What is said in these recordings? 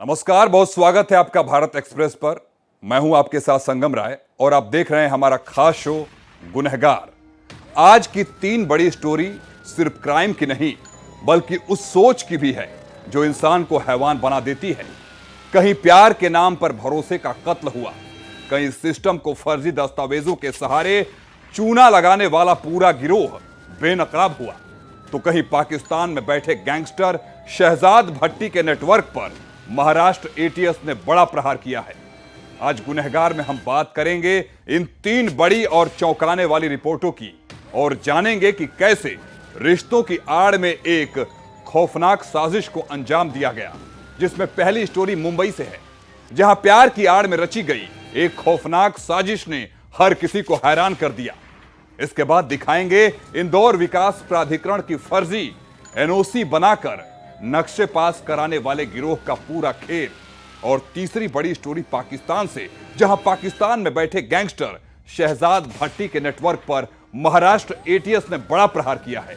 नमस्कार, बहुत स्वागत है आपका भारत एक्सप्रेस पर। मैं हूं आपके साथ संगम राय और आप देख रहे हैं हमारा खास शो गुनहगार। आज की 3 बड़ी स्टोरी सिर्फ क्राइम की नहीं बल्कि उस सोच की भी है जो इंसान को हैवान बना देती है। कहीं प्यार के नाम पर भरोसे का कत्ल हुआ, कहीं सिस्टम को फर्जी दस्तावेजों के सहारे चूना लगाने वाला पूरा गिरोह बेनकाब हुआ, तो कहीं पाकिस्तान में बैठे गैंगस्टर शहजाद भट्टी के नेटवर्क पर महाराष्ट्र एटीएस ने बड़ा प्रहार किया है। आज गुनहगार में हम बात करेंगे इन 3 बड़ी और चौंकाने वाली रिपोर्टों की और जानेंगे कि कैसे रिश्तों की आड़ में एक खौफनाक साजिश को अंजाम दिया गया, जिसमें पहली स्टोरी मुंबई से है, जहां प्यार की आड़ में रची गई एक खौफनाक साजिश ने हर किसी को हैरान कर दिया। इसके बाद दिखाएंगे इंदौर विकास प्राधिकरण की फर्जी एनओसी बनाकर नक्शे पास कराने वाले गिरोह का पूरा खेल। और तीसरी बड़ी स्टोरी पाकिस्तान से, जहां पाकिस्तान में बैठे गैंगस्टर शहजाद भट्टी के नेटवर्क पर महाराष्ट्र एटीएस ने बड़ा प्रहार किया है।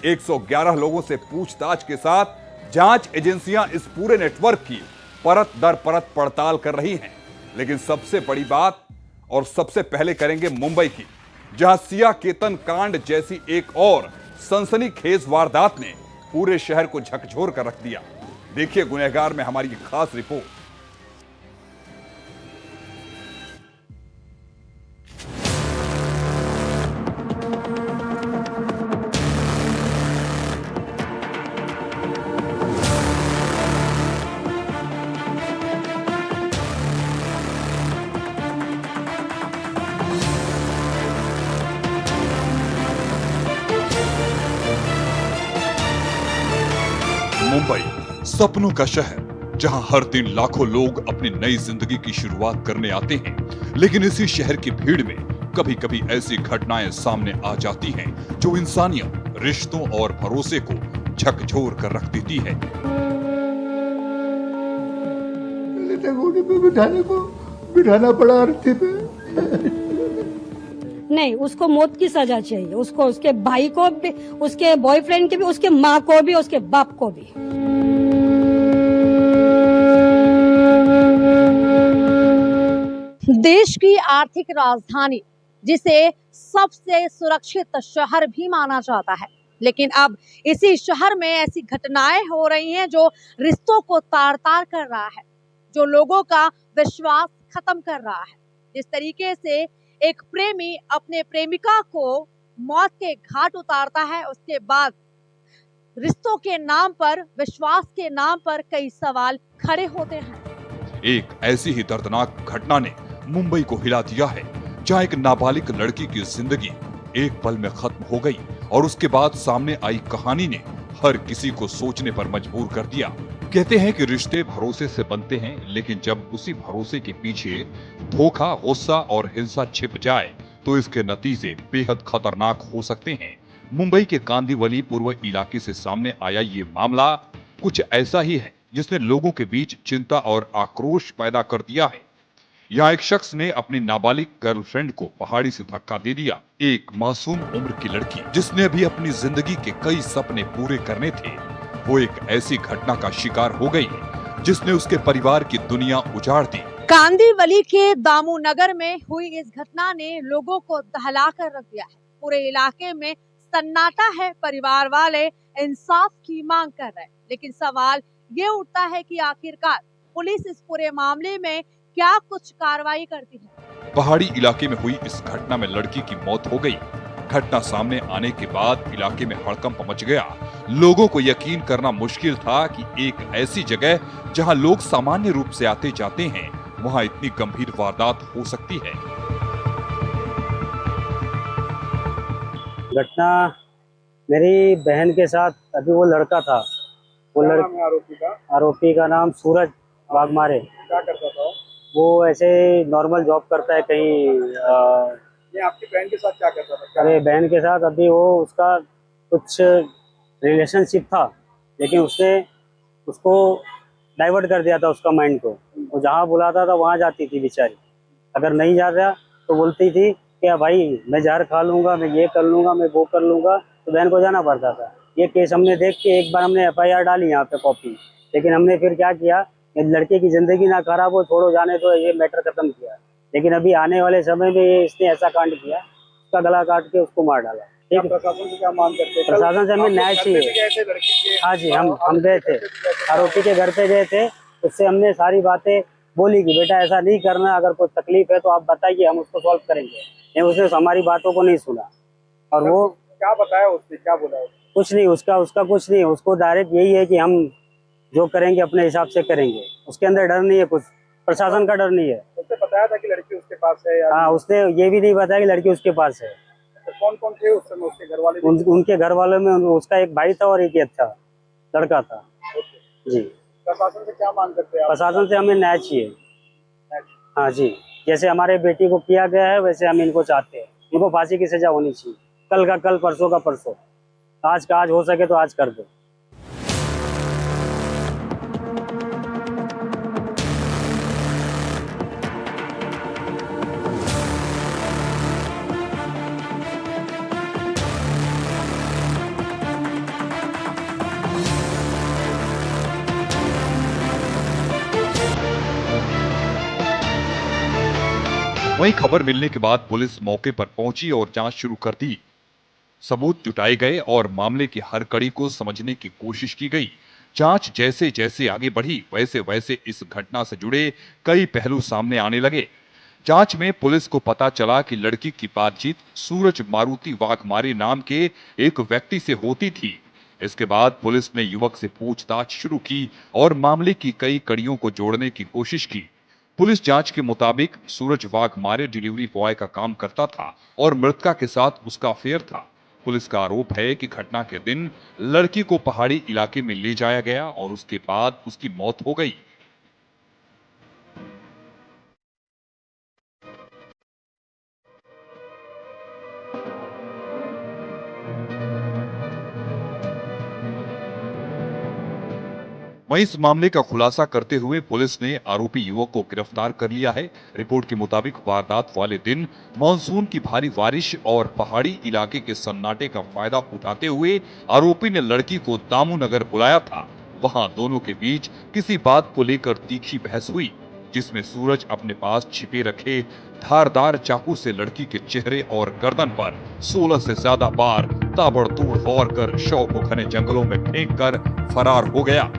111 लोगों से पूछताछ के साथ जांच एजेंसियां इस पूरे नेटवर्क की परत दर परत पड़ताल कर रही हैं। लेकिन सबसे बड़ी बात और सबसे पहले करेंगे मुंबई की, जहां सिया केतन कांड जैसी एक और सनसनीखेज वारदात ने पूरे शहर को झकझोर कर रख दिया। देखिए गुनहगार में हमारी खास रिपोर्ट। मुंबई सपनों का शहर, जहां हर दिन लाखों लोग अपनी नई जिंदगी की शुरुआत करने आते हैं। लेकिन इसी शहर की भीड़ में कभी कभी ऐसी घटनाएं सामने आ जाती हैं जो इंसानियत, रिश्तों और भरोसे को झकझोर कर रख देती है। बिठाना पड़ा अर्थी पे। नहीं, उसको मौत की सजा चाहिए, उसको, उसके भाई को भी, उसके बॉयफ्रेंड के भी, उसके माँ को भी, उसके बाप को भी। देश की आर्थिक राजधानी, जिसे सबसे सुरक्षित शहर भी माना जाता है, लेकिन अब इसी शहर में ऐसी घटनाएं हो रही हैं जो रिश्तों को तार तार कर रहा है, जो लोगों का विश्वास खत्म कर रहा है। जिस तरीके से एक प्रेमी अपने प्रेमिका को मौत के घाट उतारता है, उसके बाद रिश्तों के नाम पर, विश्वास के नाम पर कई सवाल खड़े होते हैं। एक ऐसी ही दर्दनाक घटना ने मुंबई को हिला दिया है, जहां एक नाबालिग लड़की की जिंदगी एक पल में खत्म हो गई और उसके बाद सामने आई कहानी ने हर किसी को सोचने पर मजबूर कर दिया। कहते हैं कि रिश्ते भरोसे से बनते हैं, लेकिन जब उसी भरोसे के पीछे धोखा, गुस्सा और हिंसा छिप जाए तो इसके नतीजे बेहद खतरनाक हो सकते हैं। मुंबई के कांदिवली पूर्व इलाके से सामने आया ये मामला कुछ ऐसा ही है जिसने लोगों के बीच चिंता और आक्रोश पैदा कर दिया है। यहाँ एक शख्स ने अपनी नाबालिग गर्लफ्रेंड को पहाड़ी से धक्का दे दिया। एक मासूम उम्र की लड़की जिसने भी अपनी जिंदगी के कई सपने पूरे करने थे, वो एक ऐसी घटना का शिकार हो गई जिसने उसके परिवार की दुनिया उजाड़ दी। कांदिवली के दामू नगर में हुई इस घटना ने लोगों को दहला कर रख दिया है। पूरे इलाके में सन्नाटा है। परिवार वाले इंसाफ की मांग कर रहे हैं, लेकिन सवाल ये उठता है कि आखिरकार पुलिस इस पूरे मामले में क्या कुछ कार्रवाई करती है। पहाड़ी इलाके में हुई इस घटना में लड़की की मौत हो गई। घटना सामने आने के बाद इलाके में हड़कंप मच गया। लोगों को यकीन करना मुश्किल था कि एक ऐसी जगह जहां लोग सामान्य रूप से आते जाते हैं, वहां इतनी गंभीर वारदात हो सकती है। घटना मेरी बहन के साथ, अभी वो लड़का था, वो आरोपी का नाम सूरज वाघमारे। क्या करता था? वो ऐसे नॉर्मल जॉब करता है कहीं। ये आपकी बहन के साथ क्या करता था? अरे बहन के साथ अभी वो उसका कुछ रिलेशनशिप था, लेकिन उसने उसको डाइवर्ट कर दिया था, उसका माइंड को। वो जहाँ बुलाता था वहाँ जाती थी बेचारी। अगर नहीं जाता तो बोलती थी कि भाई मैं जहर खा लूँगा, मैं ये कर लूँगा, मैं वो कर लूँगा, तो बहन को जाना पड़ता था। ये केस हमने देख के एक बार हमने FIR डाली यहाँ पे कॉपी, लेकिन हमने फिर क्या किया, ये लड़के की जिंदगी ना खराब हो, छोड़ो जाने दो, ये मैटर खत्म किया। लेकिन अभी आने वाले समय में ये इसने ऐसा कांड किया, उसका गला काट के उसको मार डाला। क्या ठीक है, प्रशासन से क्या मांग करते हैं? प्रशासन से हमें आप लोग न्याय घर पे चाहिए। भी गए थे लड़की के? हाँ जी, हम आरोपी गए के थे, घर पे भी गए थे? आरोपी के घर पे गए थे। उससे हमने सारी बातें बोली कि बेटा ऐसा नहीं करना, अगर कोई तकलीफ है तो आप बताइए, हम उसको सॉल्व करेंगे। लेकिन उसने हमारी बातों को नहीं सुना और वो क्या बताया उसने, क्या बोला उसने? कुछ नहीं, उसका कुछ नहीं, उसको डायरेक्ट यही है कि हम जो करेंगे अपने हिसाब से करेंगे। उसके अंदर डर नहीं है, कुछ प्रशासन का डर नहीं है। उसने बताया था कि लड़की उसके पास है या हाँ, उसने ये भी नहीं बताया कि लड़की उसके पास है। कौन कौन थे उस समय उसके घर वाले? उनके घर वालों में उसका एक भाई था और एक ये था, लड़का था जी। प्रशासन से क्या मांग करते हैं आप? प्रशासन से हमें न्याय चाहिए। हाँ जी, जैसे हमारे बेटी को किया गया है वैसे हम इनको चाहते हैं। इनको फांसी की सजा होनी चाहिए, कल का कल, परसों का परसों, आज का आज, हो सके तो आज कर दो। वहीं खबर मिलने के बाद पुलिस मौके पर पहुंची और जांच शुरू कर दी। सबूत जुटाए गए और मामले की हर कड़ी को समझने की कोशिश की गई। जांच जैसे जैसे आगे बढ़ी वैसे वैसे इस घटना से जुड़े कई पहलू सामने आने लगे। जांच में पुलिस को पता चला कि लड़की की बातचीत सूरज मारुति वाघमारे नाम के एक व्यक्ति से होती थी। इसके बाद पुलिस ने युवक से पूछताछ शुरू की और मामले की कई कड़ियों को जोड़ने की कोशिश की। पुलिस जांच के मुताबिक सूरज वाघमारे डिलीवरी बॉय का काम करता था और मृतका के साथ उसका अफेयर था। पुलिस का आरोप है कि घटना के दिन लड़की को पहाड़ी इलाके में ले जाया गया और उसके बाद उसकी मौत हो गई। वहीं इस मामले का खुलासा करते हुए पुलिस ने आरोपी युवक को गिरफ्तार कर लिया है। रिपोर्ट के मुताबिक वारदात वाले दिन मानसून की भारी बारिश और पहाड़ी इलाके के सन्नाटे का फायदा उठाते हुए आरोपी ने लड़की को दामूनगर बुलाया था। वहां दोनों के बीच किसी बात को लेकर तीखी बहस हुई, जिसमें सूरज अपने पास छिपे रखे धारदार चाकू से लड़की के चेहरे और गर्दन पर 16 से ज्यादा बार ताबड़तोड़ वार कर शव को घने जंगलों में फेंक कर फरार हो गया।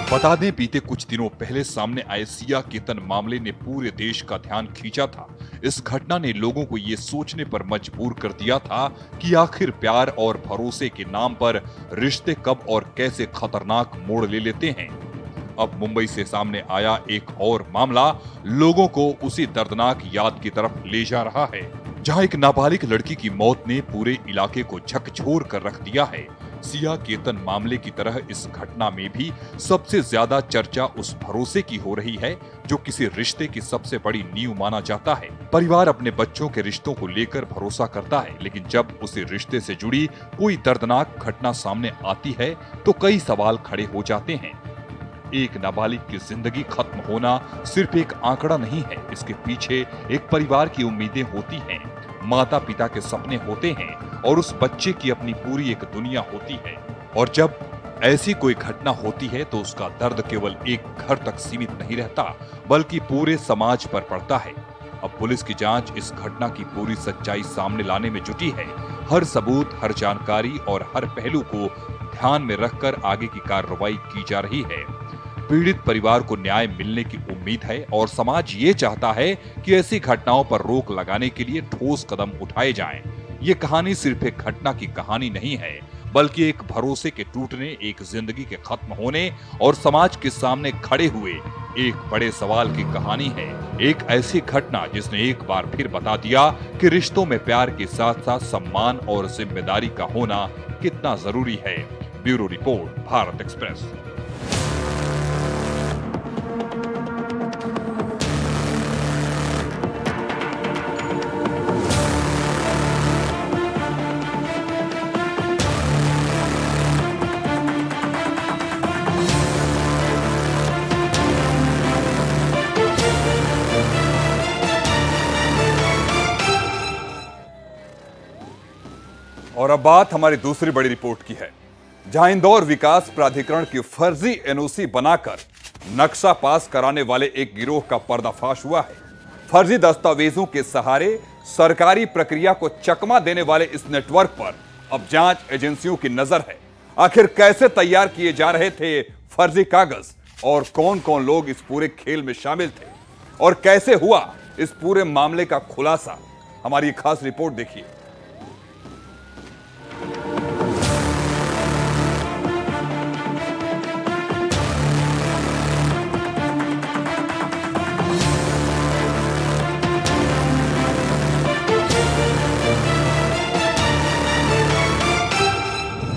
बता दें, बीते कुछ दिनों पहले सामने आए सिया केतन मामले ने पूरे देश का ध्यान खींचा था। इस घटना ने लोगों को ये सोचने पर मजबूर कर दिया था कि आखिर प्यार और भरोसे के नाम पर रिश्ते कब और कैसे खतरनाक मोड़ ले लेते हैं। अब मुंबई से सामने आया एक और मामला लोगों को उसी दर्दनाक याद की तरफ ले जा रहा है, जहां एक नाबालिग लड़की की मौत ने पूरे इलाके को झकझोर कर रख दिया है। सिया केतन मामले की तरह इस घटना में भी सबसे ज्यादा चर्चा उस भरोसे की हो रही है जो किसी रिश्ते की सबसे बड़ी नींव माना जाता है। परिवार अपने बच्चों के रिश्तों को लेकर भरोसा करता है, लेकिन जब उसी रिश्ते से जुड़ी कोई दर्दनाक घटना सामने आती है तो कई सवाल खड़े हो जाते हैं। एक नाबालिग की जिंदगी खत्म होना सिर्फ एक आंकड़ा नहीं है, इसके पीछे एक परिवार की उम्मीदें होती हैं, माता पिता के सपने होते हैं और उस बच्चे की अपनी पूरी एक दुनिया होती है। और जब ऐसी कोई घटना होती है तो उसका दर्द केवल एक घर तक सीमित नहीं रहता, बल्कि पूरे समाज पर पड़ता है। अब पुलिस की जांच इस घटना की पूरी सच्चाई सामने लाने में जुटी है। हर सबूत, हर जानकारी और हर पहलू को ध्यान में रखकर आगे की कार्रवाई की जा रही है। पीड़ित परिवार को न्याय मिलने की उम्मीद है और समाज ये चाहता है कि ऐसी घटनाओं पर रोक लगाने के लिए ठोस कदम उठाए जाएं। ये कहानी सिर्फ एक घटना की कहानी नहीं है, बल्कि एक भरोसे के टूटने, एक जिंदगी के खत्म होने और समाज के सामने खड़े हुए एक बड़े सवाल की कहानी है। एक ऐसी घटना जिसने एक बार फिर बता दिया कि रिश्तों में प्यार के साथ साथ सम्मान और जिम्मेदारी का होना कितना जरूरी है। Bureau report, Bharat express. और अब बात हमारी दूसरी बड़ी रिपोर्ट की है, जहां इंदौर विकास प्राधिकरण की फर्जी एनओसी बनाकर नक्शा पास कराने वाले एक गिरोह का पर्दाफाश हुआ है। फर्जी दस्तावेजों के सहारे सरकारी प्रक्रिया को चकमा देने वाले इस नेटवर्क पर अब जांच एजेंसियों की नजर है। आखिर कैसे तैयार किए जा रहे थे फर्जी कागज और कौन कौन लोग इस पूरे खेल में शामिल थे और कैसे हुआ इस पूरे मामले का खुलासा, हमारी खास रिपोर्ट देखिए।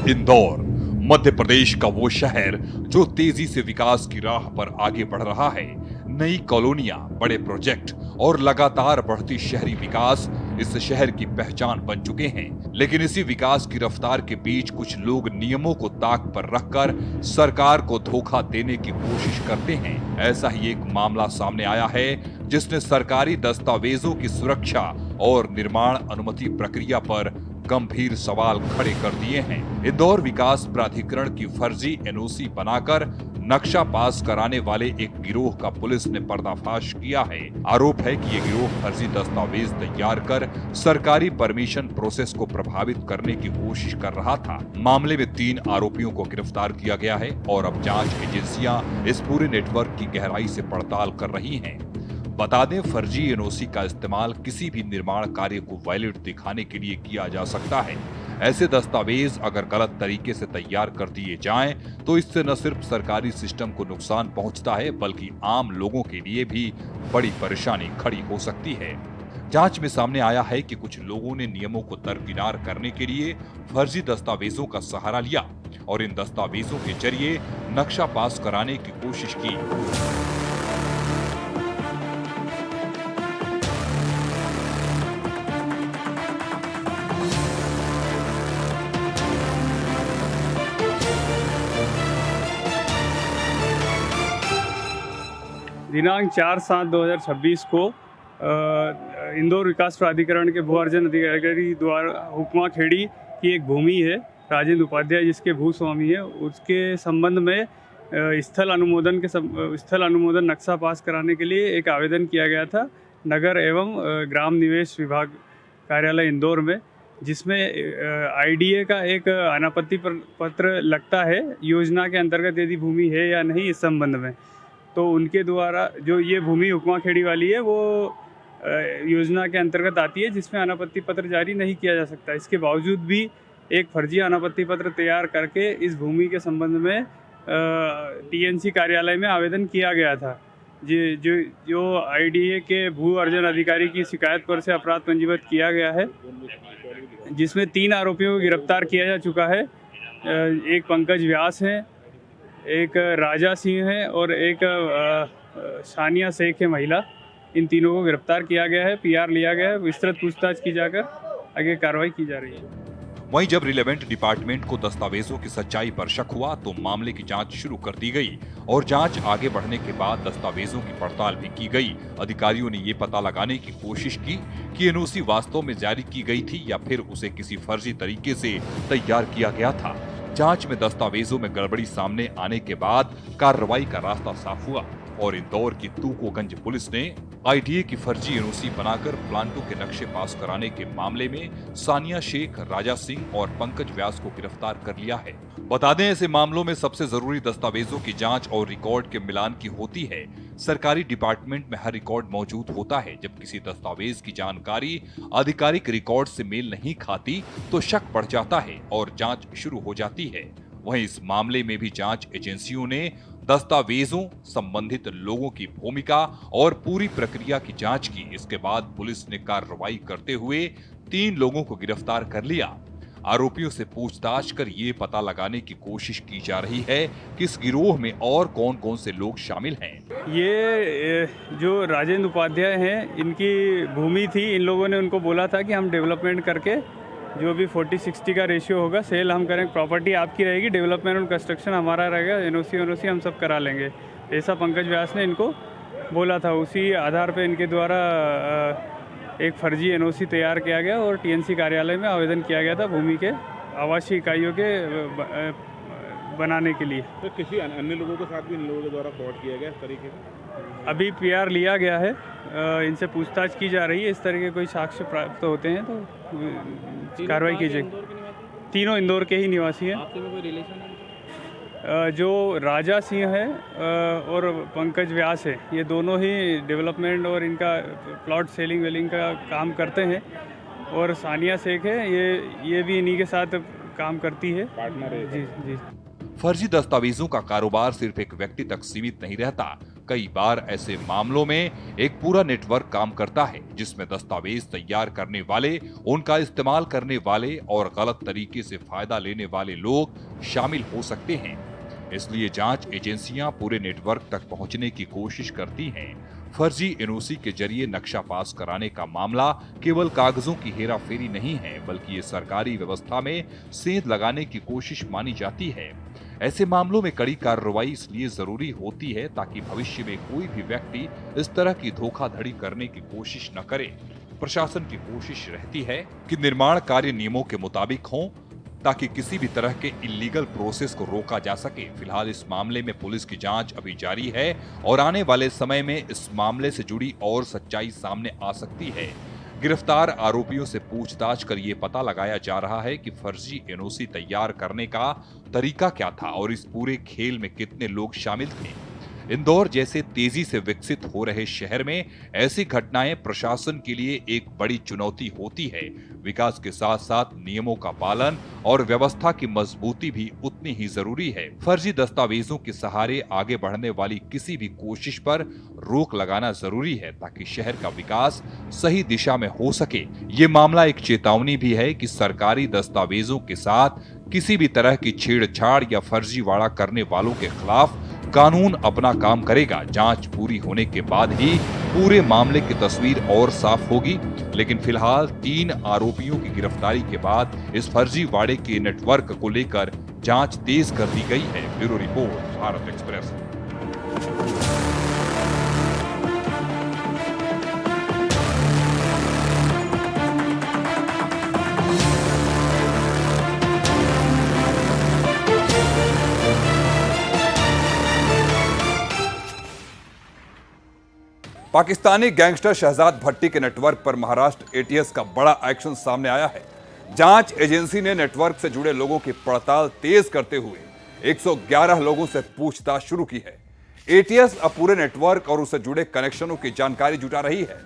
इंदौर मध्य प्रदेश का वो शहर जो तेजी से विकास की राह पर आगे बढ़ रहा है। नई कॉलोनियां, बड़े प्रोजेक्ट और लगातार बढ़ती शहरी विकास इस शहर की पहचान बन चुके हैं। लेकिन इसी विकास की रफ्तार के बीच कुछ लोग नियमों को ताक पर रखकर सरकार को धोखा देने की कोशिश करते हैं। ऐसा ही एक मामला सामने आया है जिसने सरकारी दस्तावेजों की सुरक्षा और निर्माण अनुमति प्रक्रिया पर गंभीर सवाल खड़े कर दिए हैं। इंदौर विकास प्राधिकरण की फर्जी एनओसी बनाकर नक्शा पास कराने वाले एक गिरोह का पुलिस ने पर्दाफाश किया है। आरोप है कि ये गिरोह फर्जी दस्तावेज तैयार कर सरकारी परमिशन प्रोसेस को प्रभावित करने की कोशिश कर रहा था। मामले में 3 आरोपियों को गिरफ्तार किया गया है और अब जांच एजेंसियां इस पूरे नेटवर्क की गहराई से पड़ताल कर रही हैं। बता दें, फर्जी एनओसी का इस्तेमाल किसी भी निर्माण कार्य को वैलिड दिखाने के लिए किया जा सकता है। ऐसे दस्तावेज अगर गलत तरीके से तैयार कर दिए जाएं, तो इससे न सिर्फ सरकारी सिस्टम को नुकसान पहुंचता है, बल्कि आम लोगों के लिए भी बड़ी परेशानी खड़ी हो सकती है। जांच में सामने आया है कि कुछ लोगों ने नियमों को दरकिनार करने के लिए फर्जी दस्तावेजों का सहारा लिया और इन दस्तावेजों के जरिए नक्शा पास कराने की कोशिश की। दिनांक 4/7/2026 को इंदौर विकास प्राधिकरण के भू अर्जन अधिकारी द्वारा हुक्मा खेड़ी की एक भूमि है, राजेंद्र उपाध्याय जिसके भूस्वामी है, उसके संबंध में स्थल अनुमोदन नक्शा पास कराने के लिए एक आवेदन किया गया था नगर एवं ग्राम निवेश विभाग कार्यालय इंदौर में, जिसमें आईडीए का एक अनापत्ति पत्र लगता है योजना के अंतर्गत यदि भूमि है या नहीं इस संबंध में। तो उनके द्वारा जो ये भूमि हुक्मा खेड़ी वाली है वो योजना के अंतर्गत आती है, जिसमें अनापत्ति पत्र जारी नहीं किया जा सकता। इसके बावजूद भी एक फर्जी अनापत्ति पत्र तैयार करके इस भूमि के संबंध में टीएनसी कार्यालय में आवेदन किया गया था। जो आईडीए के भू अर्जन अधिकारी की शिकायत पर से अपराध पंजीबद्ध किया गया है, जिसमें 3 आरोपियों को गिरफ्तार किया जा चुका है। एक पंकज व्यास है, एक राजा सिंह है और एक सानिया शेख है महिला। इन तीनों को गिरफ्तार किया गया है, पीआर लिया गया है, विस्तृत पूछताछ की जाकर आगे कार्रवाई की जा रही है। वहीं जब रिलेवेंट डिपार्टमेंट को दस्तावेजों की सच्चाई पर शक हुआ तो मामले की जांच शुरू कर दी गई और जांच आगे बढ़ने के बाद दस्तावेजों की पड़ताल भी की गई। अधिकारियों ने ये पता लगाने की कोशिश की कि एनओसी वास्तव में जारी की गई थी या फिर उसे किसी फर्जी तरीके से तैयार किया गया था। जांच में दस्तावेजों में गड़बड़ी सामने आने के बाद कार्रवाई का रास्ता साफ हुआ और इंदौर की तूकोगंज पुलिस ने आईडीए की फर्जी एनओसी बनाकर प्लांटों के नक्शे पास कराने के मामले में सानिया शेख, राजा सिंह और पंकज व्यास को गिरफ्तार कर लिया है। बता दें, ऐसे मामलों में सबसे जरूरी दस्तावेजों की जांच और रिकॉर्ड के मिलान की होती है। सरकारी डिपार्टमेंट में हर रिकॉर्ड मौजूद होता है। जब किसी दस्तावेज की जानकारी आधिकारिक रिकॉर्ड से मेल नहीं खाती तो शक बढ़ जाता है और जांच शुरू हो जाती है। वहीं इस मामले में भी जांच एजेंसियों ने दस्तावेजों, संबंधित लोगों की भूमिका और पूरी प्रक्रिया की जांच की। इसके बाद पुलिस ने कार्रवाई करते हुए 3 लोगों को गिरफ्तार कर लिया। आरोपियों से पूछताछ कर ये पता लगाने की कोशिश की जा रही है कि इस गिरोह में और कौन कौन से लोग शामिल हैं। ये जो राजेंद्र उपाध्याय हैं, इनकी भूमि थी। इन लोगों ने उनको बोला था कि हम डेवलपमेंट करके जो भी 40-60 का रेशियो होगा सेल हम करेंगे, प्रॉपर्टी आपकी रहेगी, डेवलपमेंट और कंस्ट्रक्शन हमारा रहेगा, एनओसी हम सब करा लेंगे। ऐसा पंकज व्यास ने इनको बोला था। उसी आधार पे इनके द्वारा एक फर्जी एनओसी तैयार किया गया और टीएनसी कार्यालय में आवेदन किया गया था भूमि के आवासीय इकाइयों के बनाने के लिए। तो किसी अन्य लोगों के साथ भी इन लोगों के द्वारा फ्रॉड किया गया इस तरीके से? अभी पीआर लिया गया है, इनसे पूछताछ की जा रही है। इस तरह के कोई साक्ष्य प्राप्त होते हैं तो कार्रवाई की जाएगी। तीनों इंदौर के ही निवासी हैं। आपसे कोई रिलेशन है? जो राजा सिंह है और पंकज व्यास है, ये दोनों ही डेवलपमेंट और इनका प्लॉट सेलिंग वेलिंग का काम करते हैं। और सानिया शेख है, ये भी इन्हीं के साथ काम करती है। पार्टनर है। जी जी। फर्जी दस्तावेजों का कारोबार सिर्फ एक व्यक्ति तक सीमित नहीं रहता। कई बार ऐसे मामलों में एक पूरा नेटवर्क काम करता है, जिसमें दस्तावेज तैयार करने वाले, उनका इस्तेमाल करने वाले और गलत तरीके से फायदा लेने वाले लोग शामिल हो सकते हैं। इसलिए जांच एजेंसियां पूरे नेटवर्क तक पहुंचने की कोशिश करती हैं। फर्जी एनओसी के जरिए नक्शा पास कराने का मामला केवल कागजों की हेराफेरी नहीं है, बल्कि ये सरकारी व्यवस्था में सेंध लगाने की कोशिश मानी जाती है। ऐसे मामलों में कड़ी कार्रवाई इसलिए जरूरी होती है ताकि भविष्य में कोई भी व्यक्ति इस तरह की धोखाधड़ी करने की कोशिश न करे। प्रशासन की कोशिश रहती है कि निर्माण कार्य नियमों के मुताबिक हो, ताकि किसी भी तरह के इलीगल प्रोसेस को रोका जा सके। फिलहाल इस मामले में पुलिस की जांच अभी जारी है और आने वाले समय में इस मामले से जुड़ी और सच्चाई सामने आ सकती है। गिरफ्तार आरोपियों से पूछताछ कर ये पता लगाया जा रहा है कि फर्जी एनओसी तैयार करने का तरीका क्या था और इस पूरे खेल में कितने लोग शामिल थे। इंदौर जैसे तेजी से विकसित हो रहे शहर में ऐसी घटनाएं प्रशासन के लिए एक बड़ी चुनौती होती है। विकास के साथ साथ नियमों का पालन और व्यवस्था की मजबूती भी उतनी ही जरूरी है। फर्जी दस्तावेजों के सहारे आगे बढ़ने वाली किसी भी कोशिश पर रोक लगाना जरूरी है, ताकि शहर का विकास सही दिशा में हो सके। ये मामला एक चेतावनी भी है कि सरकारी दस्तावेजों के साथ किसी भी तरह की छेड़छाड़ या फर्जीवाड़ा करने वालों के खिलाफ कानून अपना काम करेगा। जांच पूरी होने के बाद ही पूरे मामले की तस्वीर और साफ होगी। लेकिन फिलहाल 3 आरोपियों की गिरफ्तारी के बाद इस फर्जीवाड़े के नेटवर्क को लेकर जांच तेज कर दी गई है। Bureau report, Bharat Express. Pakistani gangster Shahzad Bhatti के नेटवर्क पर महाराष्ट्र एटीएस का बड़ा एक्शन सामने आया है। जांच एजेंसी ने नेटवर्क से जुड़े लोगों की पड़ताल तेज करते हुए 111 लोगों से पूछताछ शुरू की है। एटीएस अब पूरे नेटवर्क और उससे जुड़े कनेक्शनों की जानकारी जुटा रही है।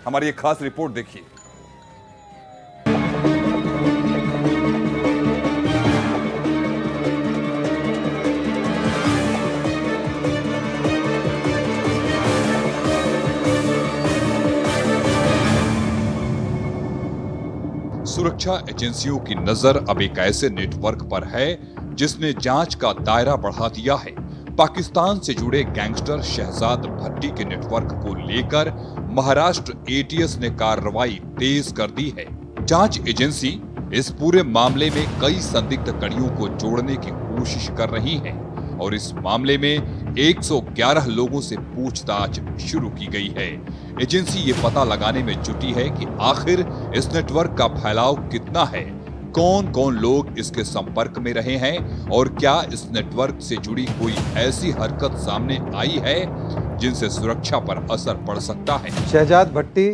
हमारी एक खास रिपोर्ट देखिए। सुरक्षा एजेंसियों की नजर अब एक ऐसे नेटवर्क पर है जिसने जांच का दायरा बढ़ा दिया है। पाकिस्तान से जुड़े गैंगस्टर शहजाद भट्टी के नेटवर्क को लेकर महाराष्ट्र एटीएस ने कार्रवाई तेज कर दी है। जांच एजेंसी इस पूरे मामले में कई संदिग्ध कड़ियों को जोड़ने की कोशिश कर रही है और इस मामले में 111 लोगों से पूछताछ शुरू की गई है। एजेंसी ये पता लगाने में जुटी है कि आखिर इस नेटवर्क का फैलाव कितना है, कौन कौन लोग इसके संपर्क में रहे हैं और क्या इस नेटवर्क से जुड़ी कोई ऐसी हरकत सामने आई है जिनसे सुरक्षा पर असर पड़ सकता है। शहजाद भट्टी,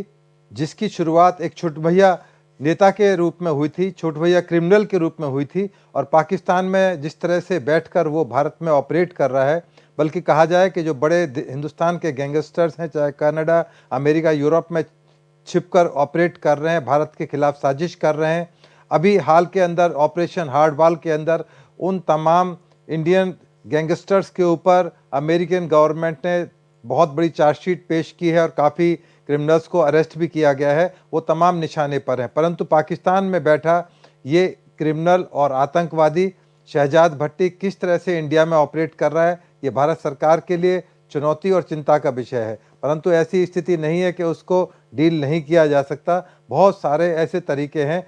जिसकी शुरुआत एक छोट भैया नेता के रूप में हुई थी, छोट भैया क्रिमिनल के रूप में हुई थी, और पाकिस्तान में जिस तरह से बैठकर वो भारत में ऑपरेट कर रहा है, बल्कि कहा जाए कि जो बड़े हिंदुस्तान के गैंगस्टर्स हैं, चाहे कनाडा, अमेरिका, यूरोप में छिपकर ऑपरेट कर रहे हैं, भारत के खिलाफ साजिश कर रहे हैं। अभी हाल के अंदर ऑपरेशन हार्डबॉल के अंदर उन तमाम इंडियन गैंगस्टर्स के ऊपर अमेरिकन गवर्नमेंट ने बहुत बड़ी चार्जशीट पेश की है और काफ़ी क्रिमिनल्स को अरेस्ट भी किया गया है। वो तमाम निशाने पर हैं, परंतु पाकिस्तान में बैठा ये क्रिमिनल और आतंकवादी शहजाद भट्टी किस तरह से इंडिया में ऑपरेट कर रहा है, ये भारत सरकार के लिए चुनौती और चिंता का विषय है। परंतु ऐसी स्थिति नहीं है कि उसको डील नहीं किया जा सकता। बहुत सारे ऐसे तरीके हैं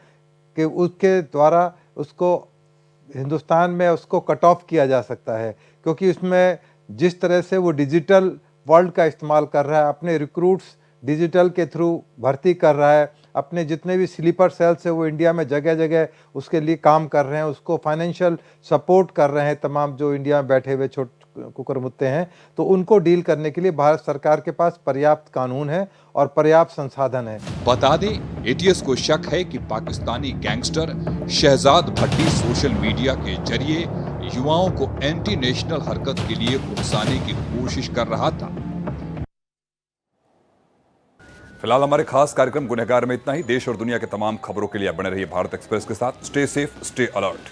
कि उसके द्वारा उसको हिंदुस्तान में उसको कट ऑफ किया जा सकता है, क्योंकि उसमें जिस तरह से वो डिजिटल वर्ल्ड का इस्तेमाल कर रहा है, अपने रिक्रूट्स डिजिटल के थ्रू भर्ती कर रहा है, अपने जितने भी स्लीपर सेल्स है वो इंडिया में जगह जगह उसके लिए काम कर रहे हैं, उसको फाइनेंशियल सपोर्ट कर रहे हैं तमाम जो इंडिया में बैठे हुए छोटे कुकरमुत्ते हैं। तो उनको डील करने के लिए भारत सरकार के पास पर्याप्त कानून है और पर्याप्त संसाधन है। बता दें, एटीएस को शक है कि पाकिस्तानी गैंगस्टर शहजाद भट्टी सोशल मीडिया के जरिए युवाओं को एंटी नेशनल हरकत के लिए उकसाने की कोशिश कर रहा था। फिलहाल हमारे खास कार्यक्रम गुनहगार में इतना ही। देश और दुनिया के तमाम खबरों के लिए बने रहिए भारत एक्सप्रेस के साथ। Stay safe, stay alert.